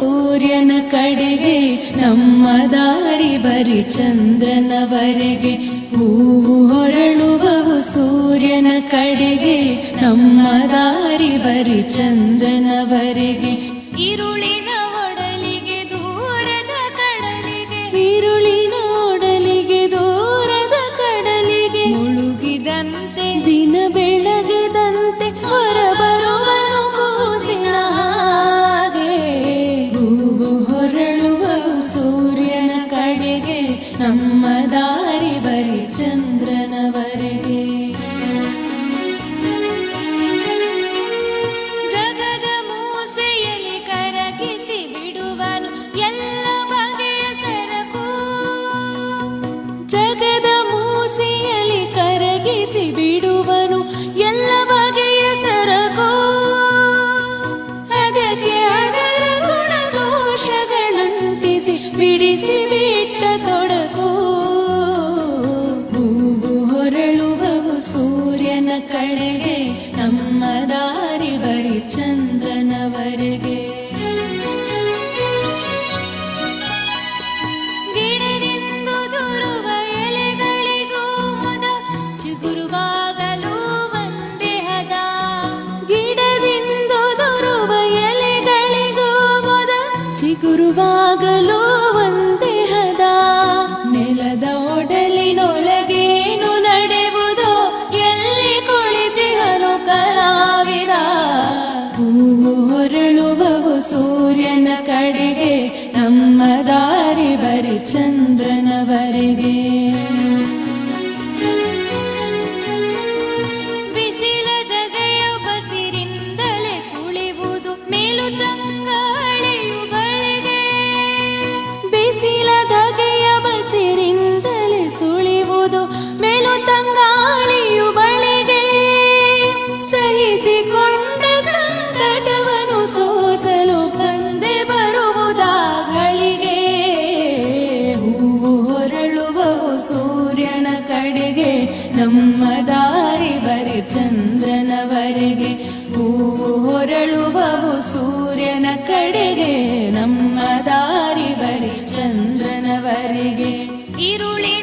ಸೂರ್ಯನ ಕಡೆಗೆ, ನಮ್ಮ ದಾರಿ ಬರಿ ಚಂದ್ರನವರೆಗೆ. ಹೂವು ಹೊರಳುವವು ಸೂರ್ಯನ ಕಡೆಗೆ, ನಮ್ಮ ದಾರಿ ಬರಿ ಚಂದ್ರನವರೆಗೆ. ഇരുളിನ ಒಡಲಿಗೆ ದೂರದ ಕಡಲಿಗೆ, ഇരുളിನ ಒಡಲಿಗೆ ದೂರದ ಕಡಲಿಗೆ, ಮುಳುಗಿದಂತೆ ದಿನ ಬೆಳಗಿದಂತೆ ಹೊರಬರುವನು ಕೂಸಿನ ಹಾಗೆ. ಹೂವು ಹೊರಳುವವು ಸೂರ್ಯನ ಕಡೆಗೆ, ನಮ್ಮ ದಾರಿ ಬರಿ ಚಂದ್ರನವರೆಗೆ. ಜಗದ ಮೂಸೆಯಲ್ಲಿ ಕರಗಿಸಿ ಬಿಡುವನು ಎಲ್ಲ ಬಗೆಯ ಸರಕು, ಜಗದ ಮೂಸೆಯಲ್ಲಿ ಕರಗಿಸಿ ಬಿಡುವನು ಎಲ್ಲ ಬಗೆಯ ಸರಕು. ಅದಕ್ಕೆ ಅದರ ಗುಣದೋಷಗಳಂಟಿಸಿ ಬಿಡಿಸಿ ಬಿಟ್ಟ ತೊಡಕು. ಹೂವು ಹೊರಳುವವು ಸೂರ್ಯನ ಕಡೆಗೆ, ನಮ್ಮ ದಾರಿ ಬರಿ ಚಂದ್ರನವರೆಗೆ. ಗಿಡದಿಂದು ದುರುವ ಎಲೆಗಳಿಗೂ ಮುದ ಚಿಗುರುವಾಗಲು ಒಂದೇ ಹದ, ಗಿಡದಿಂದ ದೊರುವ ಎಲೆಗಳಿಗೂ ಮೊದ ಚಿಗುರುವಾಗಲು ಒಂದೇ ಹದ. ನೆಲದ ಒಡಲಿನೊಳಗೇನು ನಡೆಯುವುದೋ, ಎಲ್ಲಿ ಕುಳಿತಿಹನು ಕಲಾವಿದ. ಹೂವು ಹೊರಳುವವು ಸೂರ್ಯನ ಕಡೆಗೆ, ನಮ್ಮ ದಾರಿ ಬರಿ ಚಂದ್ರನವರೆಗೆ. ಬಿಸಿಲದಗೆಯ ಬಸಿರಿಂದಲೇ ಸುಳಿವುದು ಮೇಲು ತಂಗಾಳಿಯು ಬಳಿಗೆ, ಬಿಸಿಲದಗೆಯ ಬಸಿರಿಂದಲೇ ಸುಳಿವುದು ಮೇಲು ತಂಗಾಳಿಯು ಬಳಿಗೆ. ಸಹಿಸಿಕೊಂಡ ಸಂಕಟವನ್ನು ಸೋಸಲು ಬಂದೆ ಬರುವುದಾಗಳಿಗೆ. ಹೂವು ಹೊರಳುವವು ಸೂರ್ಯನ ಕಡೆಗೆ, ನಮ್ಮ ದಾರಿ ಬರಿ ಚಂದ್ರನವರೆಗೆ. ಹೂವು ಹೊರಳುವವು ಸೂರ್ಯನ ಕಡೆಗೆ, ನಮ್ಮ ದಾರಿ ಬರಿ ಚಂದ್ರನವರೆಗೆ. ഇരുളിನ